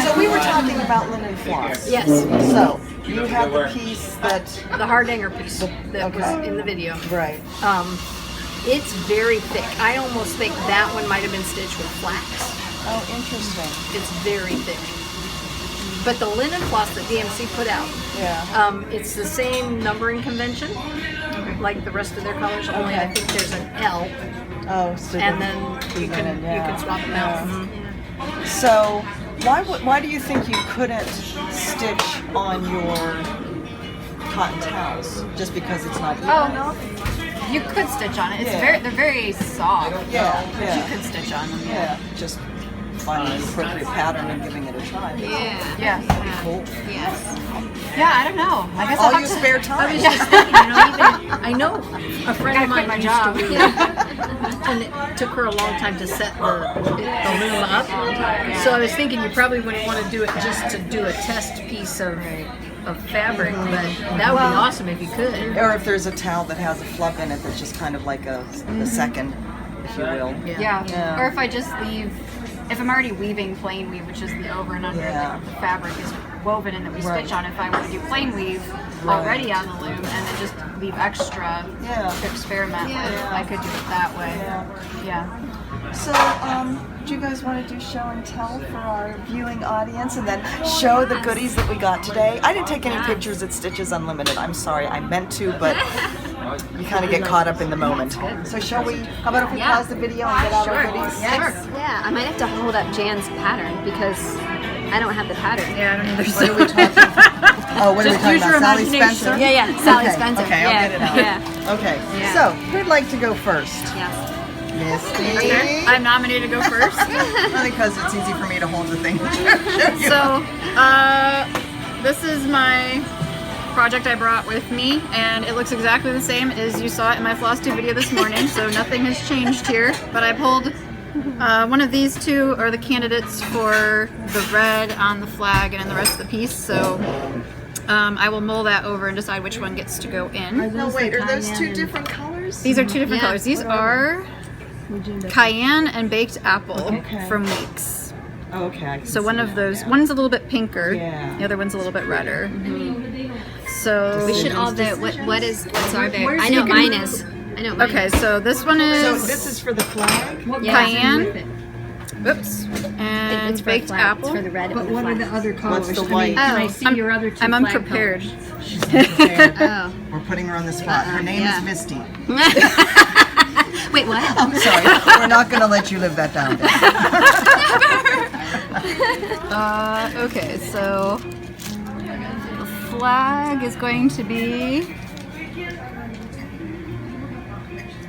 So we were talking about linen floss. Yes. So you have the piece that The Hardanger piece that was in the video. right. It's very thick. I almost think that one might have been stitched with flax. Oh, interesting. It's very thick. But the linen floss that DMC put out, Yeah. it's the same numbering convention, like the rest of their colors. Only I think there's an L, Oh, so and then you can swap them out. So why do you think you couldn't stitch on your cotton towels? Just because it's not even enough? You could stitch on it. It's Yeah. they're very soft. Yeah, But yeah. you could stitch on them. Yeah, just finding the appropriate pattern and giving it a try. Yeah. Cool. Yes. Yeah, I don't know. I guess All I'll have your to. spare time. I was just thinking, I know a friend of mine my used job. to and it took her a long time to set the loom up. So I was thinking you probably wouldn't want to do it just to do a test piece of fabric, but that would be awesome if you could. Or if there's a towel that has a flub in it that's just kind of like a second, if you will. Yeah. Yeah. Or if I just leave, if I'm already weaving plain weave, which is the over and under Yeah. the fabric is woven and that we Right. stitch on, if I were to do plain weave already on the loom and then just leave extra to experiment with, I could do it that way. Yeah. So, do you guys want to do show and tell for our viewing audience and then show the goodies that we got today? I didn't take any pictures at Stitches Unlimited. I'm sorry, I meant to, but you kind of get caught up in the moment. So shall we, how about if we pause the video and get out our goodies? Yeah, I might have to hold up Jan's pattern because I don't have the pattern. Yeah, I don't either. What are we talking about? Oh, what are we talking about? Sally Spencer? Yeah, Sally Okay, Spencer. okay, I'll get it out. Yeah. Okay, so who'd like to go first? Yes. Misty? Okay. I'm nominated to go first. Only because it's easy for me to hold the thing. So, this is my project I brought with me, and it looks exactly the same as you saw it in my Flosstube video this morning, so nothing has changed here. But I pulled one of these two are the candidates for the red on the flag and in the rest of the piece, so I will mull that over and decide which one gets to go in. No, wait, are those two different colors? These are two different colors. These are cayenne and baked apple from Hicks. Oh, okay. I can So see one of that, those, yeah. one's a little bit pinker, Yeah. the other one's a little bit redder. So We should all vote. What is what's our vote? I know mine is. I know mine. okay, so this one is So this is for the flag? cayenne. Oops, and It's for baked flag. apple. It's for the red But and the what are flag. the other colors? What's the I mean, white? can I see your other two I'm flag unprepared. colors? She's unprepared. Oh. We're putting her on the spot. Her name is Misty. Wait, what? I'm sorry. We're not going to let you live that down. Okay, so the flag is going to be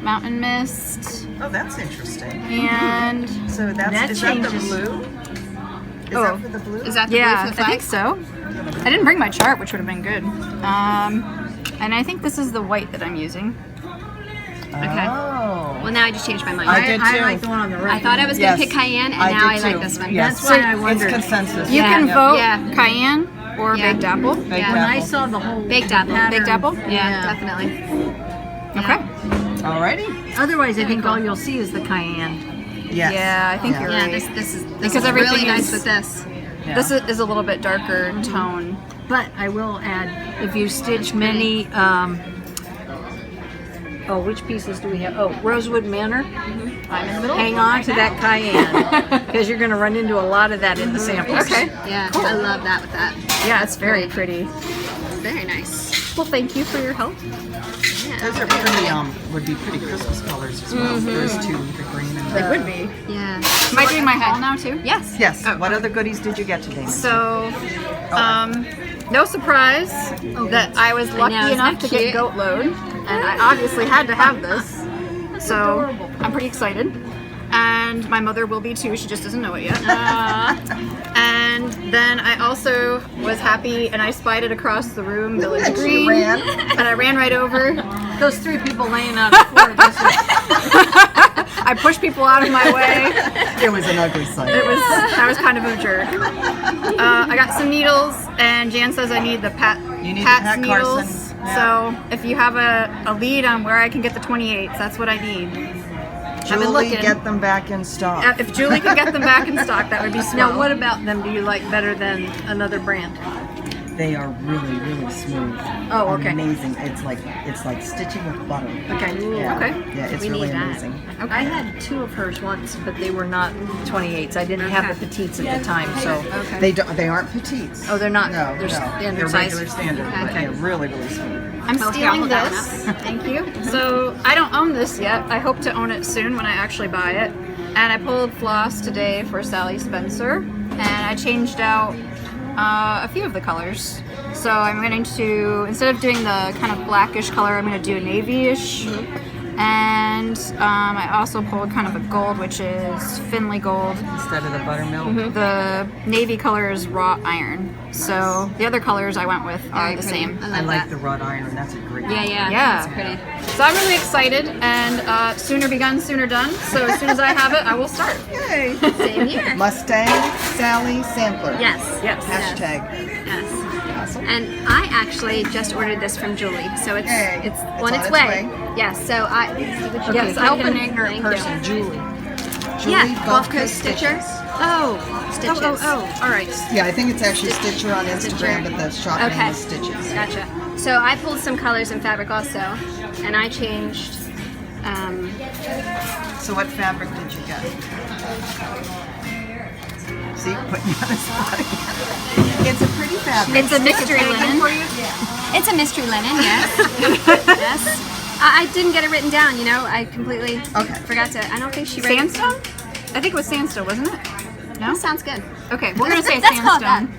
Mountain Mist, Oh, that's interesting. and So is that the blue? Is that for the blue? is that the blue for the flag? I think so. I didn't bring my chart, which would have been good. And I think this is the white that I'm using. Okay. Oh. Well, now I just changed my mind. I did I too. like the one on the right. I thought I was Yes. going to pick cayenne, and I now did I like too. this one. Yes. That's why I wondered. It's consensus. You Yeah. can Yep. vote Yeah. cayenne or Yeah. baked apple. Baked Yeah. When I apple. saw the whole Baked apple. pattern, Baked apple? Yeah, definitely. Okay. Alrighty. Otherwise, I think all you'll see is the cayenne. Yes. Yeah, I think you're Yeah, right. this is Because everything really nice is- with this. Yeah. This is a little bit darker tone. But I will add, if you stitch many, which pieces do we have? Oh, Rosewood Manor. I'm in the middle. Hang on to that cayenne because you're going to run into a lot of that in the samples. Okay. Yeah, I love that with that. Yeah, it's very pretty. Very nice. Well, thank you for your help. Those are pretty, would be pretty Christmas colors as well. Those two, the green and They the... would be. Yeah. Am I doing my haul now too? Yes. Yes. What other goodies did you get today? So, no surprise that I was lucky know, isn't enough that to get cute? goat load, and I obviously had to have this. So I'm pretty excited, and my mother will be too. She just doesn't know it yet. And then I also was happy, and I spied it across the room, Village And she Green, ran. and I ran right over. Those three people laying on the floor. I pushed people out of my way. It was an ugly sight. I was kind of a jerk. I got some needles, and Jan says I need the Pat's You need the Pat needles. Carson. Yeah. So if you have a lead on where I can get the 28s, that's what I need. I've been Julie, looking. get them back in stock. If Julie could get them back in stock, that would be swell. Now, what about them do you like better than another brand? They are really, really smooth. Oh, okay. Amazing. It's like stitching with butter. Okay. Yeah. Okay. Yeah, it's We really need that. amazing. Okay. I had 2 of hers once, but they were not 28s. I didn't have the petites at the time, so. Okay. They aren't petites. Oh, they're not. No, They're no. standard They're size. regular standard, but Okay. they're really, really smooth. I'm Okay, stealing I'll hold that this. Thank you. So I don't own this yet. I hope to own it soon when I actually buy it. And I pulled floss today for Sally Spencer, and I changed out a few of the colors. So I'm going to, instead of doing the kind of blackish color, I'm going to do a navy-ish. And I also pulled kind of a gold, which is Finley gold. Instead of the buttermilk. The navy color is wrought iron. So the other colors I went with are the same. I like the wrought iron, and that's a great. Yeah, yeah. Yeah. That's pretty. So I'm really excited, and sooner begun, sooner done. So as soon as I have it, I will start. Yay! Same here. Mustang Sally Sampler. Yes. Yes. Hashtag. Yes. Awesome. And I actually just ordered this from Julie, so it's Yay. it's It's on on its its way. way. Yes. So I see what you Yes, did. help an Thank ignorant you. person, Julie. Julie Yeah, Gulf Coast Stitcher. Oh. Stitches. All right. Yeah, I think it's actually Stitcher on Instagram, but the shop name Okay. is Stitches. Gotcha. So I pulled some colors and fabric also, and I changed. So what fabric did you get? See, put me on the spot again. It's a pretty fabric. It's a mystery linen. It's a mystery linen. Yes. Yes. I didn't get it written down. You know, I completely forgot to. I don't think she wrote it. Sandstone? I think it was sandstone, wasn't it? No? That sounds good. Okay, we're gonna say Let's call it sandstone.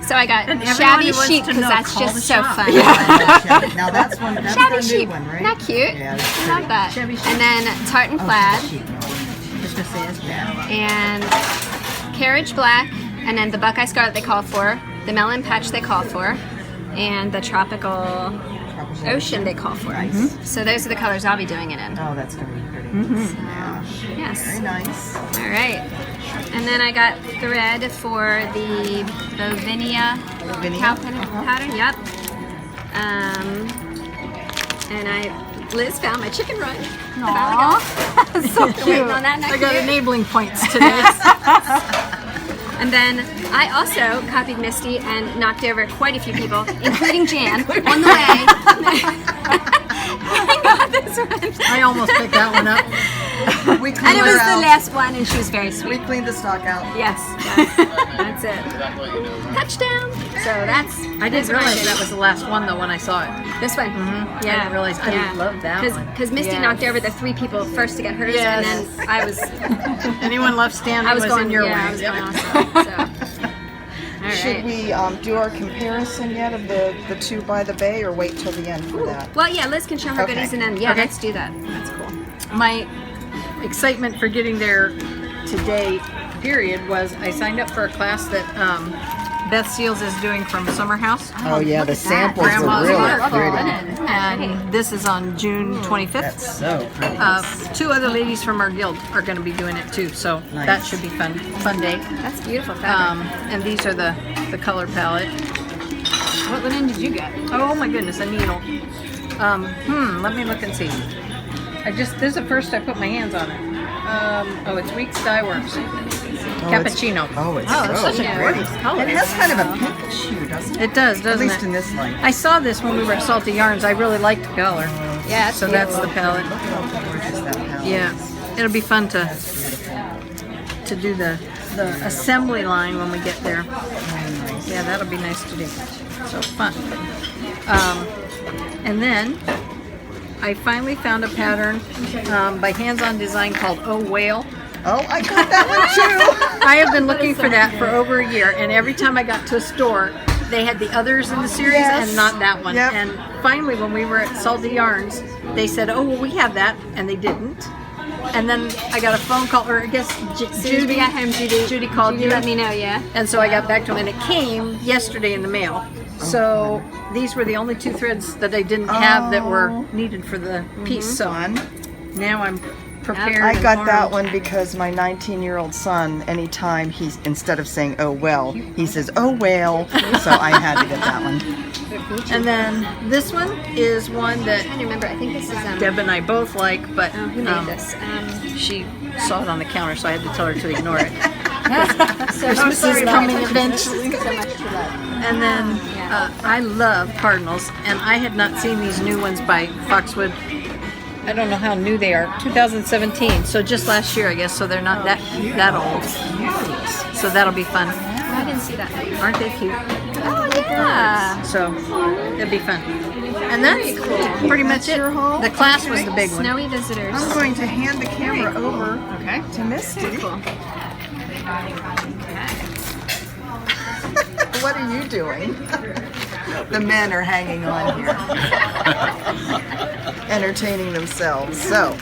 So I got And everyone shabby who wants chic to because know, that's call the just so shop. fun. Now that's one. That's Shabby the new chic. one, right? Isn't that cute? Yeah, that's I love that. Shabby chic. And then tartan plaid Just gonna say it's bad. and carriage black, and then the Buckeye Scarlet they call for, the melon patch they call for, and the tropical ocean they call for. So those are the colors I'll be doing it in. Oh, that's gonna be pretty. Yeah. Yes. Very nice. All right. And then I got thread for the Lavinia Lavinia? cow pattern. Yep. And Liz found my chicken run. Aww. So cute. Waiting on that. I got enabling points today. And then I also copied Misty and knocked over quite a few people, including Jan, on the way. I got this one. I almost picked that one up. We And cleaned it was her the out. last one, and she was very We sweet. cleaned the stock out. Yes, that's it. Touchdown. So that's. I didn't realize that was the last one though when I saw it. This one. I didn't realize. I love that one. Because Misty Yes. knocked over the 3 people first to get hers, Yes. and then I was. Anyone left standing I was going. in your Yeah, I way. was going also. So. All Should right. we do our comparison yet of the 2 by the bay, or wait till the end for that? Well, yeah, Liz can show her Okay. goodies, and then Okay. let's do that. That's cool. My excitement for getting there today, period, was I signed up for a class that Beth Seals is doing from Summer House. Oh yeah, the samples Grandma's are really work. pretty. And this is on June 25th. That's so pretty. 2 other ladies from our guild are going to be doing it too, so Nice. that should be fun day. That's beautiful fabric. And these are the color palette. What linen did you get? Oh my goodness, a needle. Let me look and see. This is the first I put my hands on it. It's Weeks Dye Works. Cappuccino. It's that's so such a pretty. gorgeous color. It has kind of a pinkish hue, doesn't it? It does, At doesn't least it? in this light. I saw this when we were at Salty Yarns. I really liked the color. Yeah, So that's the palette. Look how gorgeous that palette Yeah, is. it'll be fun to do the assembly line when we get there. Yeah, that'll be nice to do. So fun. And then I finally found a pattern by Hands On Design called Oh Whale. Oh, I got that one too. I have been looking for that for over a year, and every time I got to a store, they had the others in the series Yes. and not that one. Yep. And finally, when we were at Salty Yarns, they said, "Oh, well, we have that," and they didn't. And then I got a phone call, or I guess Judy got home. Judy called Judy you. let me know. Yeah. And so I got back to them, and it came yesterday in the mail. So these were the only 2 threads that I didn't have that were needed for the piece. So Fun. now I'm prepared. I and got that armed. one because my 19-year-old son, anytime he's, instead of saying, oh well, he says, oh well. So I had to get that one. And then this one is one that I remember. I think this is Deb and I both like, but who made this? she saw it on the counter, so I had to tell her to ignore it. So Christmas is coming eventually. eventually. So much to love. And then I love cardinals, and I had not seen these new ones by Foxwood. I don't know how new they are. 2017, so just last year, I guess. So they're not that old. So that'll be fun. Oh, I didn't see that. Aren't they cute? Oh yeah. So it'll be fun. And that's pretty much it. The class was the big one. Snowy visitors. I'm going to hand the camera over Okay. to Misty. Cool. What are you doing? The men are hanging on here, entertaining themselves. So,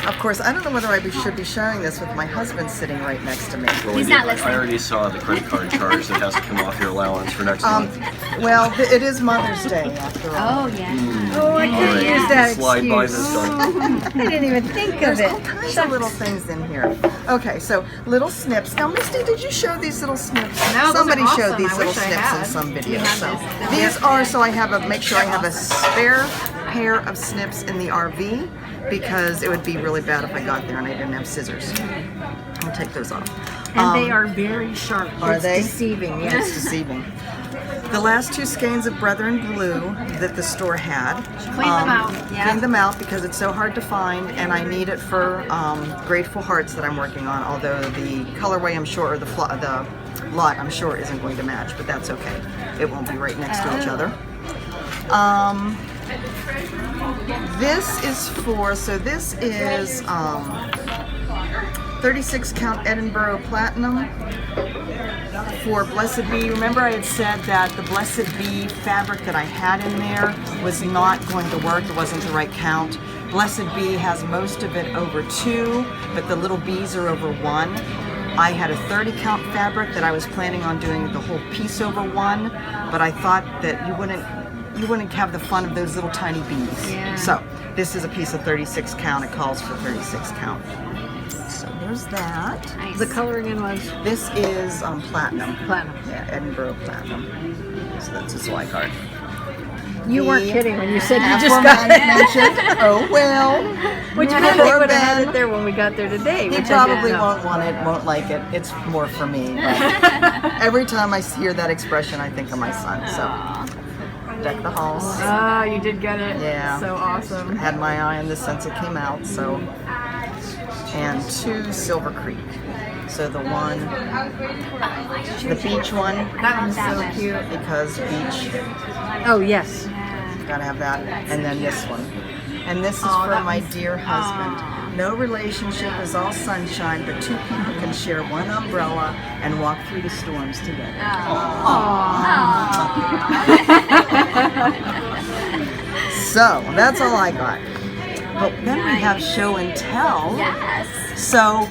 of course, I don't know whether I should be showing this with my husband sitting right next to me. Well, He's we not did. listening. I already saw the credit card charge that has to come off your allowance for next month. Well, it is Mother's Day after all. Oh yeah. Oh, I can't use that Slide by excuse. this one. I didn't even think of There's it. all kinds of little things in here. Okay, so little snips. Now, Misty, did you show these little snips? No, those are Somebody showed awesome. these I little wish I snips in had. some videos. have So this. these are so I have a make sure I have a spare pair of snips in the RV because it would be really bad if I got there and I didn't have scissors. I'll take those off. And they are very sharp. Are It's they? deceiving, It's yes. deceiving. The last two skeins of Brethren Blue that the store had. Clean them out. Cleaned them out because it's so hard to find, and I need it for Grateful Hearts that I'm working on. Although the colorway I'm sure, or the lot I'm sure isn't going to match, but that's okay. It won't be right next to each other. This is for, so this is 36 count Edinburgh Platinum for Blessed Bee. Remember I had said that the Blessed Bee fabric that I had in there was not going to work. It wasn't the right count. Blessed Bee has most of it over 2, but the little bees are over 1. I had a 30 count fabric that I was planning on doing the whole piece over 1, but I thought that you wouldn't have the fun of those little tiny bees. Yeah. So this is a piece of 36 count. It calls for 36 count. So there's that. Nice. The coloring in was This is platinum. platinum. Yeah, Edinburgh Platinum. So that's a Zwei card. You weren't The kidding when you said you just got it. mentioned. Oh well. Which Yeah, meant they poor would have had Ben. it there when we got there today. He which I probably didn't know. won't want it, won't like it. It's more for me. But every time I hear that expression, I think of my son. So deck the halls. Oh, you did get it. Yeah. So awesome. Had my eye on this since it came out. So, and 2 Silver Creek. So the beach one, That one's so cute. because beach, Oh, yes. gotta have that. And then this one. And this is Oh, for that my one's- dear husband. No relationship is all sunshine, but 2 people can share one umbrella and walk through the storms together. So that's all I got. But then we have show and tell. Yes. So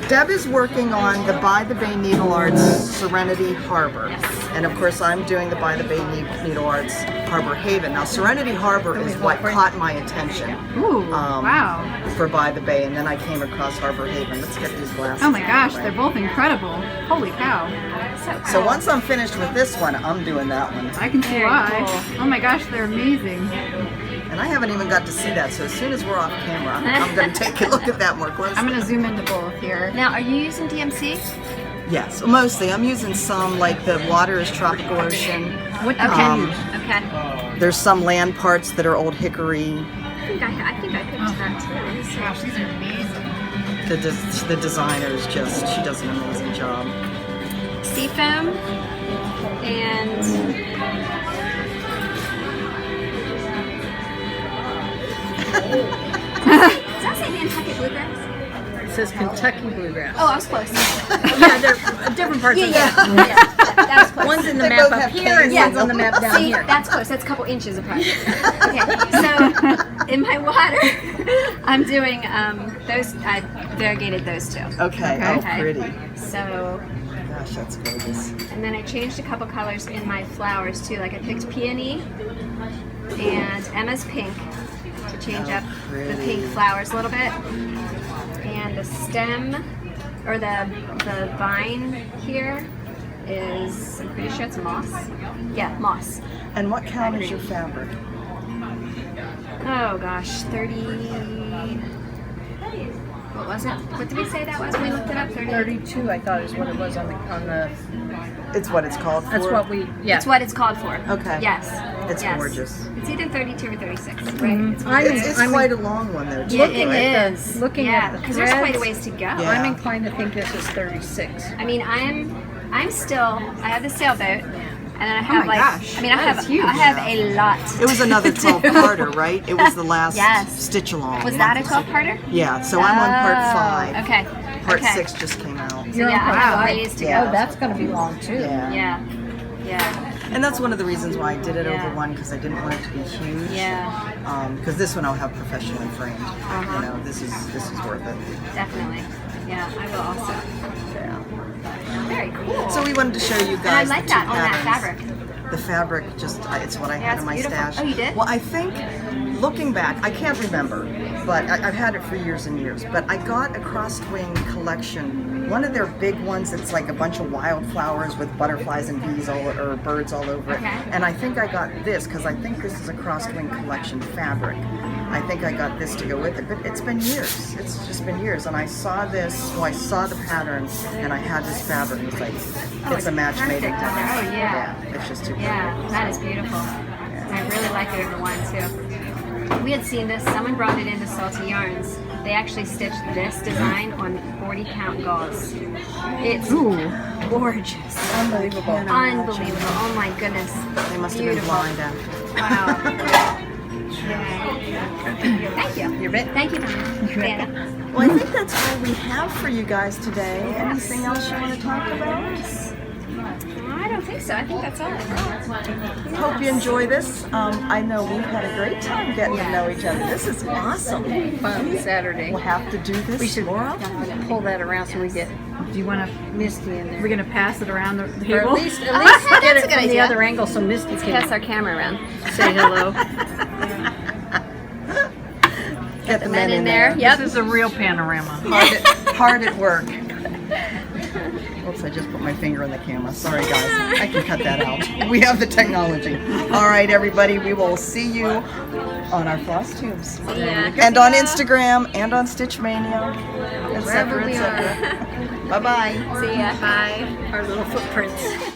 Deb is working on the By the Bay Needle Arts Serenity Harbor. And of course I'm doing the By the Bay Needle Arts Harbor Haven. Now Serenity Harbor is what caught my attention. Ooh, wow. For By the Bay, and then I came across Harbor Haven. Let's get these glasses. Oh my gosh, out they're of the way. both incredible. Holy cow. So once I'm finished with this one, I'm doing that one. I can see why. Oh my gosh, they're amazing. And I haven't even got to see that, so as soon as we're off camera, I'm going to take a look at that more closely. I'm going to zoom into both here. Now, are you using DMC? Yes, mostly. I'm using some, like the water is tropical ocean. What Okay. There's some land parts that are old hickory. I think I picked that too. Gosh, these are amazing. The designer's just, she does an amazing job. Seafoam and does that say Nantucket bluegrass? It says Kentucky bluegrass. Oh, I was close. Yeah, they're different parts of that. That was close. One's in the They map both up have here and K's. one's on the map down See, here. that's close. That's a couple inches apart. Okay, so in my water, I'm doing those. I variegated those two. Okay, Okay. oh pretty. So, Gosh, that's gorgeous. and then I changed a couple colors in my flowers too. Like I picked peony and Emma's pink to change up pretty. the pink flowers a little bit. And the stem, or the vine here is, I'm pretty sure it's moss. Yeah, moss. And what count is your fabric? Oh gosh, 30. What was it? What did we say that was when we looked it up? 32, I thought is what it was on the. It's what it's called for? That's what we. Yeah. It's what it's called for. Okay. Yes. It's yes. gorgeous. It's either 32 or 36, right? It's quite a long one though, too. Yeah, it is. Looking yeah, at the because there's quite a threads, ways to go. Yeah. I'm inclined to think this is 36. I mean, I'm still. I have the sailboat, and then I have my like. gosh, I mean, I that have is huge. I have a lot. It was another 12-parter, right? It was the last Yes. stitch along. Was that a 12-parter? Yeah, so I'm on part 5. Okay. Part okay. 6 just came out. So yeah, I have ways to Yeah. go. Oh, that's going to be long too. Yeah. Yeah. Yeah. And that's one of the reasons why I did it Yeah. over one, because I didn't want it to be huge. Yeah. Because this one I'll have professionally framed. Uh-huh. You know, this is worth it. Definitely. Yeah, I will also. Yeah. Very cool. So we wanted to show you and I guys like the two that on that patterns. fabric. The fabric, just it's what I Yeah, had it's in my beautiful. stash. Oh, you did? Well, I think, looking back, I can't remember, but I've had it for years and years. But I got a crosswing collection, one of their big ones. It's like a bunch of wildflowers with butterflies and bees or birds all over it. Okay. And I think I got this because I think this is a crosswing collection fabric. I think I got this to go with it, but it's been years. It's just been years, and I saw this. Well, I saw the pattern, and I had this fabric. It was like, it's a match made in perfect on heaven. there. Oh, yeah. It's just too Yeah, perfect. that is beautiful. And I really like it over one too. We had seen this, someone brought it into Salty Yarns. They actually stitched this design on 40 count gauze. It's gorgeous. Unbelievable. Unbelievable. Oh my goodness. They must have been Beautiful. blind after. Wow. Thank you. You're bet. Thank you, Dana. Well, I think that's all we have for you guys today. Anything else you want to talk about? I don't think so. I think that's all. Hope you enjoy this. I know we've had a great time getting to know each other. This is awesome. Fun Saturday. We'll have to do this We should more often. pull that around so we get Do you want to? Misty in there. We're gonna pass it around the Or table. at least get that's a it good from the idea. other angle so Misty Pass can our camera around. say hello. Get the Men in there. Yep. This is a real panorama. Hard at work. Oops, I just put my finger in the camera. Sorry, guys. I can cut that out. We have the technology. All right, everybody. We will see you on our floss tubes. Yeah. And on Instagram and on Stitch Mania, etc. we etc. Bye-bye. See ya. Bye. Our little footprints.